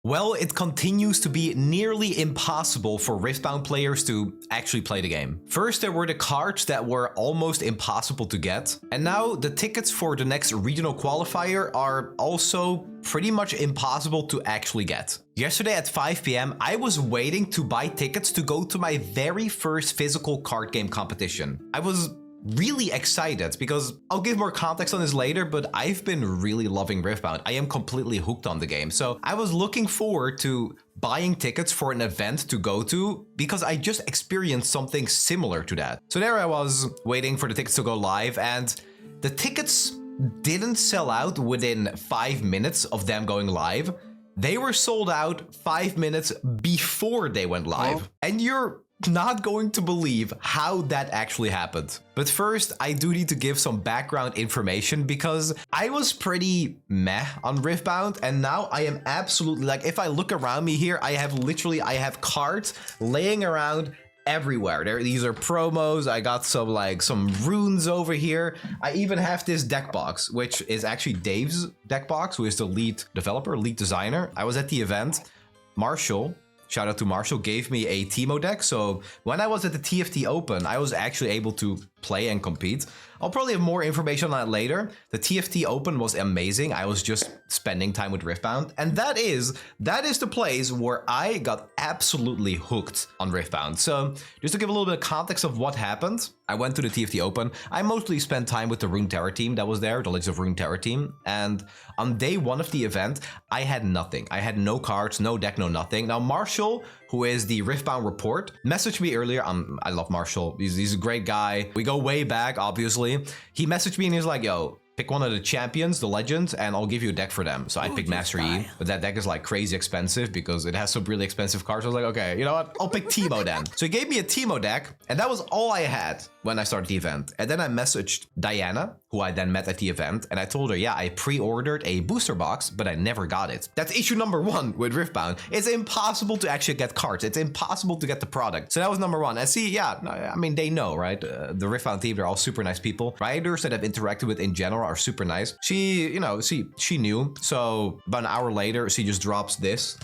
Well, it continues to be nearly impossible for Riftbound players to actually play the game. First, there were the cards that were almost impossible to get, and now the tickets for the next regional qualifier are also pretty much impossible to actually get. Yesterday at 5 p.m, I was waiting to buy tickets to go to my very first physical card game competition. I was really excited because I'll give more context on this later, but I've been really loving Riftbound. I am completely hooked on the game. So I was looking forward to buying tickets for an event to go to because I just experienced something similar to that. So there I was waiting for the tickets to go live, and the tickets didn't sell out within 5 minutes of them going live. They were sold out 5 minutes before they went live. And you're not going to believe how that actually happened. But first, I do need to give some background information because I was pretty meh on Riftbound, and now I am absolutely like, if I look around me here, I have cards laying around everywhere. These are promos. I got some runes over here. I even have this deck box, which is actually Dave's deck box, who is the lead developer, lead designer. I was at the event. Marshall, shout out to Marshall, gave me a Teemo deck. So when I was at the TFT Open, I was actually able to play and compete. I'll probably have more information on that later. The TFT Open was amazing. I was just spending time with Riftbound. And that is the place where I got absolutely hooked on Riftbound. So just to give a little bit of context of what happened, I went to the TFT Open. I mostly spent time with the Runeterra team that was there, the Legends of Runeterra team. And on day one of the event, I had nothing. I had no cards, no deck, no nothing. Now, Marshall, who is the Riftbound report, messaged me earlier. I love Marshall. He's a great guy. We go way back, obviously. He messaged me and he was like, yo, pick one of the champions, the legends, and I'll give you a deck for them. So I picked Master Yi, but that deck is like crazy expensive because it has some really expensive cards. I was like, okay, you know what? I'll pick Teemo then. So he gave me a Teemo deck, and that was all I had when I started the event. And then I messaged Diana, who I then met at the event, and I told her, yeah, I pre-ordered a booster box, but I never got it. That's issue number one with Riftbound. It's impossible to actually get cards. It's impossible to get the product. So that was number one. And see, yeah, I mean, they know, right? The Riftbound team, they're all super nice people. Riders that I've interacted with in general are super nice. She, you know, she knew. So about an hour later, she just drops this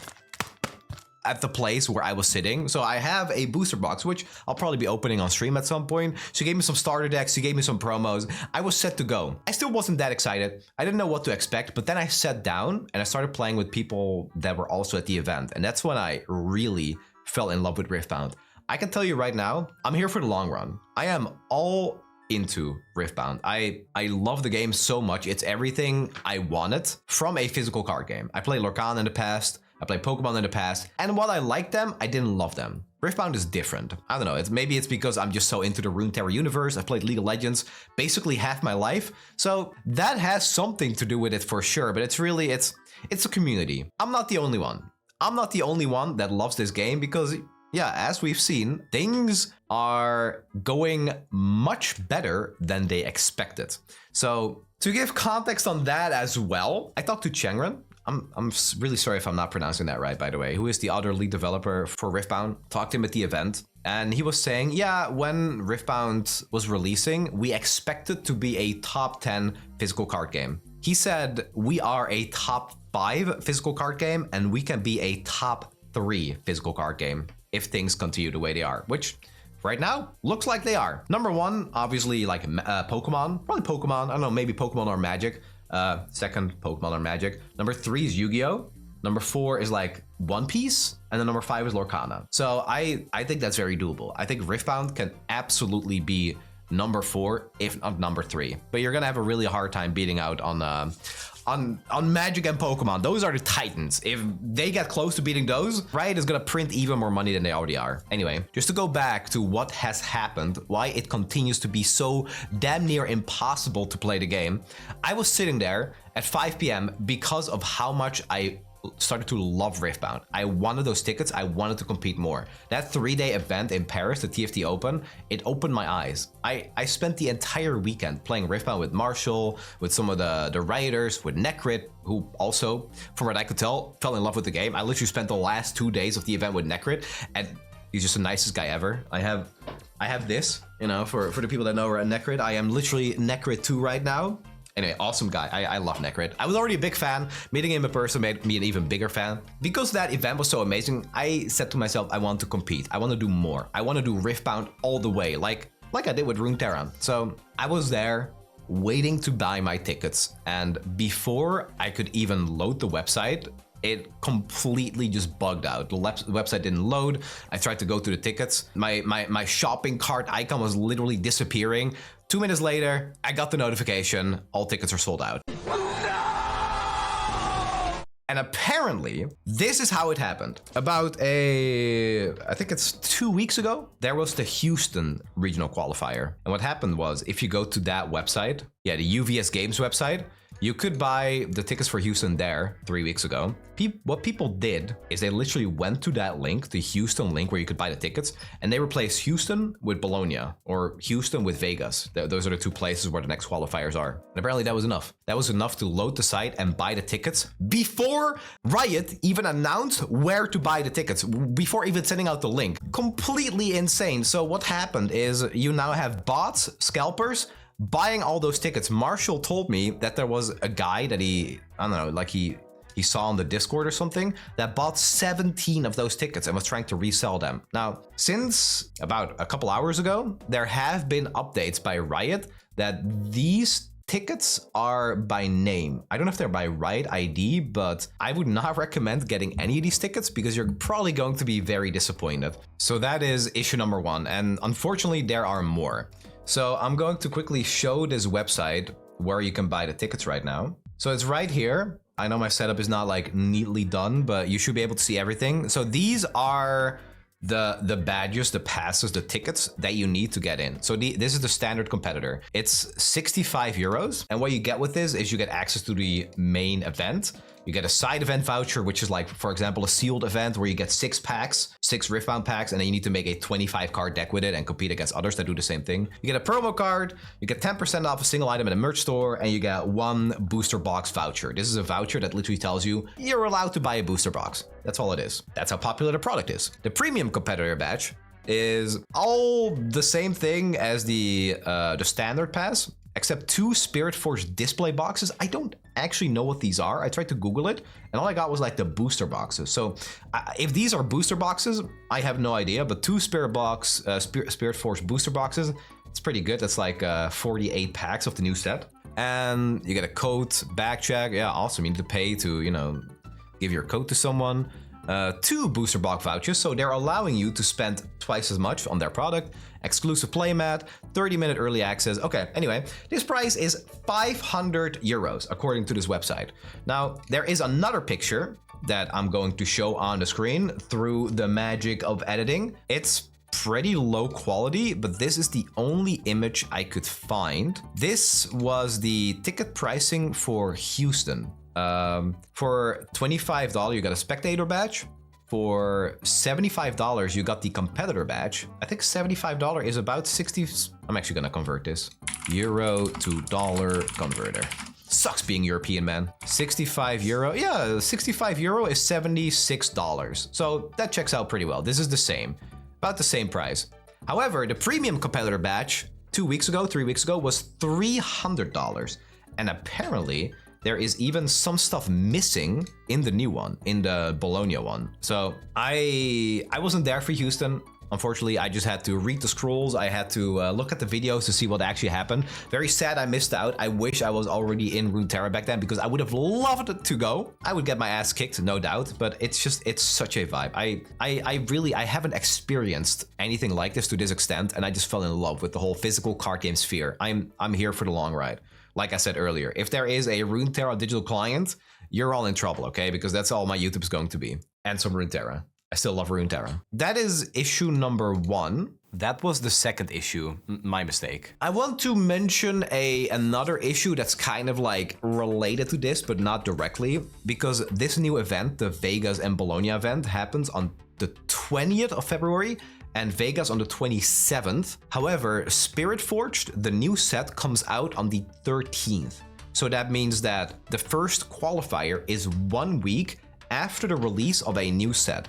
at the place where I was sitting. So I have a booster box, which I'll probably be opening on stream at some point. She gave me some starter decks. She gave me some promos. I was set to go. I still wasn't that excited. I didn't know what to expect, but then I sat down and I started playing with people that were also at the event. And that's when I really fell in love with Riftbound. I can tell you right now, I'm here for the long run. I am all into Riftbound. I love the game so much. It's everything I wanted from a physical card game. I played Lorcan in the past. I played Pokemon in the past, and while I liked them, I didn't love them. Riftbound is different. I don't know, maybe it's because I'm just so into the Runeterra universe. I've played League of Legends basically half my life, so that has something to do with it for sure, but it's really, it's a community. I'm not the only one. I'm not the only one that loves this game because, yeah, as we've seen, things are going much better than they expected. So to give context on that as well, I talked to Chengren. I'm really sorry if I'm not pronouncing that right, by the way, who is the other lead developer for Riftbound. Talked to him at the event, and he was saying, yeah, when Riftbound was releasing, we expected to be a top 10 physical card game. He said, we are a top 5 physical card game, and we can be a top 3 physical card game if things continue the way they are, which right now looks like they are. Number 1, obviously, like Pokemon, probably Pokemon. I don't know, maybe Pokemon or Magic. Second, Pokemon or Magic. Number 3 is Yu-Gi-Oh! Number 4 is like One Piece, and then number 5 is Lorcana. So I think that's very doable. I think Riftbound can absolutely be number 4, if not number 3. But you're gonna have a really hard time beating out on Magic and Pokemon. Those are the titans. If they get close to beating those, Riot is gonna print even more money than they already are. Anyway, just to go back to what has happened, why it continues to be so damn near impossible to play the game. I was sitting there at 5 p.m. because of how much I started to love Riftbound. I wanted those tickets. I wanted to compete more. That 3-day event in Paris, the TFT Open, it opened my eyes. I spent the entire weekend playing Riftbound with Marshall, with some of the writers, with Necrit, who also, from what I could tell, fell in love with the game. I literally spent the last 2 days of the event with Necrit, and he's just the nicest guy ever. I have this, you know, for the people that know Necrit. I am literally Necrit 2 right now. Anyway, awesome guy. I love Necrit. I was already a big fan. Meeting him in person made me an even bigger fan. Because that event was so amazing, I said to myself, I want to compete. I want to do more. I want to do Riftbound all the way, like I did with Runeterra. So I was there waiting to buy my tickets. And before I could even load the website, it completely just bugged out. The website didn't load. I tried to go to the tickets. My shopping cart icon was literally disappearing. 2 minutes later, I got the notification, all tickets are sold out. And apparently, this is how it happened. About I think it's 2 weeks ago, there was the Houston regional qualifier. And what happened was, if you go to that website, yeah, the UVS Games website, you could buy the tickets for Houston there 3 weeks ago. What people did is they literally went to that link, the Houston link where you could buy the tickets, and they replaced Houston with Bologna or Houston with Vegas. Those are the two places where the next qualifiers are. And apparently that was enough. That was enough to load the site and buy the tickets before Riot even announced where to buy the tickets, before even sending out the link. Completely insane. So what happened is you now have bots, scalpers, buying all those tickets. Marshall told me that there was a guy that I don't know, like he saw on the Discord or something, that bought 17 of those tickets and was trying to resell them. Now, since about a couple hours ago, there have been updates by Riot that these tickets are by name. I don't know if they're by Riot ID, but I would not recommend getting any of these tickets because you're probably going to be very disappointed. So that is issue number one. And unfortunately, there are more. So I'm going to quickly show this website where you can buy the tickets right now. So it's right here. I know my setup is not like neatly done, but you should be able to see everything. So these are the badges, the passes, the tickets that you need to get in. So this is the standard competitor. It's 65 euros. And what you get with this is you get access to the main event. You get a side event voucher, which is like, for example, a sealed event where you get 6 packs, 6 Riftbound packs, and then you need to make a 25 card deck with it and compete against others that do the same thing. You get a promo card, you get 10% off a single item in a merch store, and you get 1 booster box voucher. This is a voucher that literally tells you you're allowed to buy a booster box. That's all it is. That's how popular the product is. The premium competitor badge is all the same thing as the standard pass, except 2 Spirit Force display boxes. I don't actually know what these are. I tried to Google it, and all I got was like the booster boxes. So if these are booster boxes, I have no idea, but 2 Spirit Force booster boxes, it's pretty good. That's like 48 packs of the new set. And you get a code, back check. Yeah, awesome. You need to pay to, you know, give your code to someone. 2 booster box vouchers, so they're allowing you to spend twice as much on their product. Exclusive playmat, 30-minute early access. Okay, anyway, this price is 500 euros according to this website. Now, there is another picture that I'm going to show on the screen through the magic of editing. It's pretty low quality, but this is the only image I could find. This was the ticket pricing for Houston. For $25, you got a spectator badge. For $75, you got the competitor badge. I think $75 is about 60. I'm actually gonna convert this. Euro to dollar converter. Sucks being European, man. 65 euro. Yeah, 65 euro is $76. So that checks out pretty well. This is the same, about the same price. However, the premium competitor badge 3 weeks ago was $300. And apparently, there is even some stuff missing in the new one, in the Bologna one. So I wasn't there for Houston. Unfortunately, I just had to read the scrolls. I had to look at the videos to see what actually happened. Very sad I missed out. I wish I was already in Runeterra back then because I would have loved to go. I would get my ass kicked, no doubt, but it's such a vibe. I haven't experienced anything like this to this extent, and I just fell in love with the whole physical card game sphere. I'm here for the long ride. Like I said earlier, if there is a Runeterra digital client, you're all in trouble, okay? Because that's all my YouTube is going to be. And some Runeterra. I still love Runeterra. That is issue number 1. That was the second issue, my mistake. I want to mention another issue that's kind of like related to this, but not directly, because this new event, the Vegas and Bologna event, happens on the 20th of February, and Vegas on the 27th. However, Spirit Forged, the new set, comes out on the 13th. So that means that the first qualifier is 1 week after the release of a new set.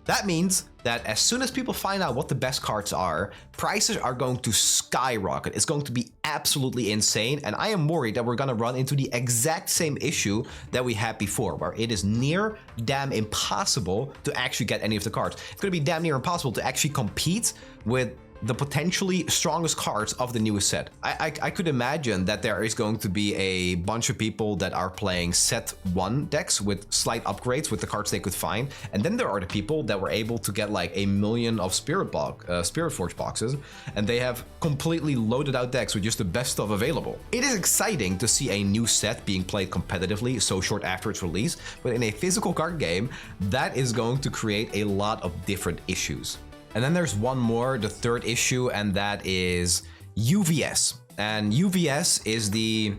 That means that as soon as people find out what the best cards are, prices are going to skyrocket. It's going to be absolutely insane, and I am worried that we're gonna run into the exact same issue that we had before, where it is near damn impossible to actually get any of the cards. It's gonna be damn near impossible to actually compete with the potentially strongest cards of the newest set. I could imagine that there is going to be a bunch of people that are playing set 1 decks with slight upgrades with the cards they could find, and then there are the people that were able to get like 1 million of Spirit Forge boxes, and they have completely loaded out decks with just the best stuff available. It is exciting to see a new set being played competitively so short after its release, but in a physical card game, that is going to create a lot of different issues. And then there's one more, the third issue, and that is UVS. And UVS is the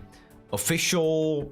official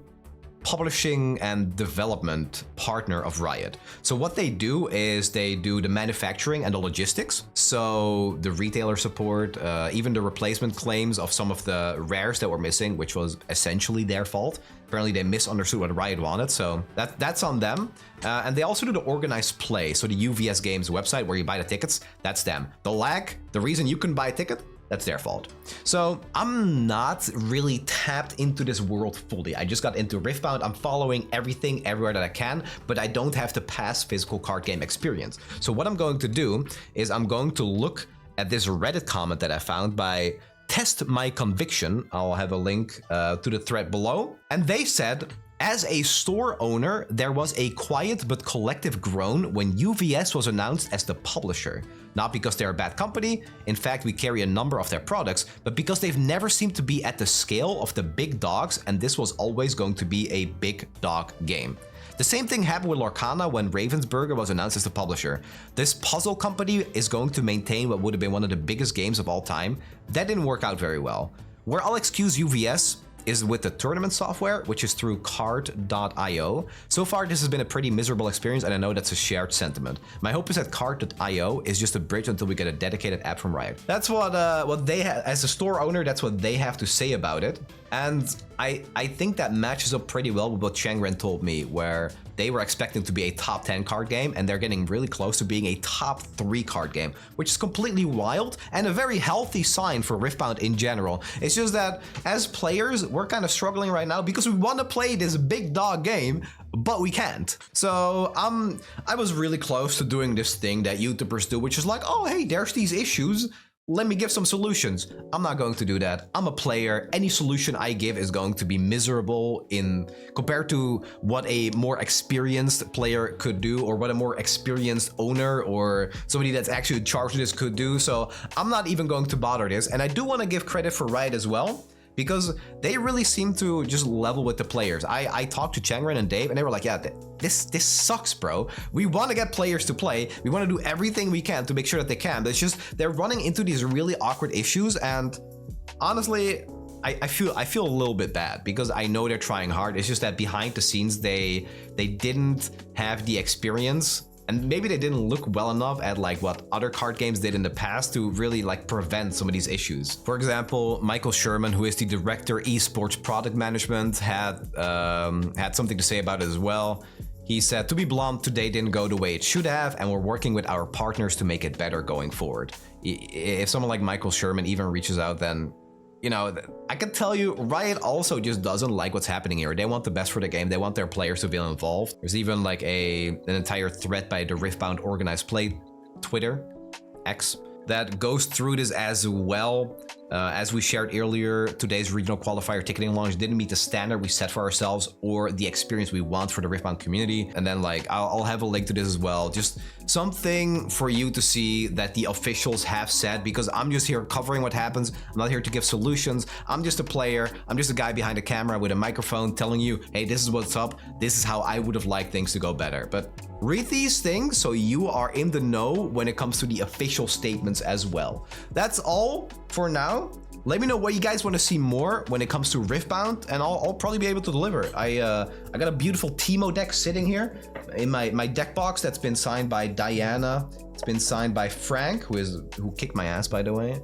publishing and development partner of Riot. So what they do is they do the manufacturing and the logistics. So the retailer support, even the replacement claims of some of the rares that were missing, which was essentially their fault. Apparently they misunderstood what Riot wanted, so that's on them. And they also do the organized play. So the UVS Games website where you buy the tickets, that's them. The lag, the reason you can buy a ticket, that's their fault. So I'm not really tapped into this world fully. I just got into Riftbound. I'm following everything everywhere that I can, but I don't have the past physical card game experience. So what I'm going to do is I'm going to look at this Reddit comment that I found by Test My Conviction. I'll have a link to the thread below. And they said, as a store owner, there was a quiet but collective groan when UVS was announced as the publisher. Not because they're a bad company, in fact we carry a number of their products, but because they've never seemed to be at the scale of the big dogs, and this was always going to be a big dog game. The same thing happened with Lorcana when Ravensburger was announced as the publisher. This puzzle company is going to maintain what would have been one of the biggest games of all time. That didn't work out very well. Where I'll excuse UVS is with the tournament software, which is through card.io. So far, this has been a pretty miserable experience, and I know that's a shared sentiment. My hope is that card.io is just a bridge until we get a dedicated app from Riot. That's what they have, as a store owner, that's what they have to say about it. And I think that matches up pretty well with what Changren told me, where they were expecting to be a top 10 card game, and they're getting really close to being a top 3 card game, which is completely wild and a very healthy sign for Riftbound in general. It's just that as players, we're kind of struggling right now because we want to play this big dog game, but we can't. So I was really close to doing this thing that YouTubers do, which is like, oh hey, there's these issues, let me give some solutions. I'm not going to do that. I'm a player. Any solution I give is going to be miserable in compared to what a more experienced player could do, or what a more experienced owner or somebody that's actually charged with this could do. So I'm not even going to bother this. And I do want to give credit for Riot as well, because they really seem to just level with the players. I talked to Changren and Dave, and they were like, yeah, this sucks, bro. We want to get players to play. We want to do everything we can to make sure that they can. But it's just, they're running into these really awkward issues, and honestly, I feel a little bit bad because I know they're trying hard. It's just that behind the scenes, they didn't have the experience, and maybe they didn't look well enough at like what other card games did in the past to really like prevent some of these issues. For example, Michael Sherman, who is the director esports product management, had something to say about it as well. He said, to be blunt, today didn't go the way it should have, and we're working with our partners to make it better going forward. If someone like Michael Sherman even reaches out, then you know, I can tell you, Riot also just doesn't like what's happening here. They want the best for the game. They want their players to feel involved. There's even like an entire thread by the Riftbound Organized Play Twitter, X, that goes through this as well. As we shared earlier, today's regional qualifier ticketing launch didn't meet the standard we set for ourselves or the experience we want for the Riftbound community. And then like, I'll have a link to this as well. Just something for you to see that the officials have said, because I'm just here covering what happens. I'm not here to give solutions. I'm just a player. I'm just a guy behind a camera with a microphone telling you, hey, this is what's up. This is how I would have liked things to go better. But read these things so you are in the know when it comes to the official statements as well. That's all for now. Let me know what you guys want to see more when it comes to Riftbound, and I'll probably be able to deliver. I got a beautiful Teemo deck sitting here in my deck box that's been signed by Diana. It's been signed by Frank, who kicked my ass, by the way.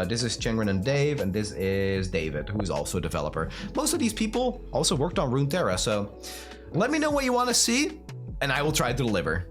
This is Changren and Dave, and this is David, who's also a developer. Most of these people also worked on Runeterra, so let me know what you want to see, and I will try to deliver.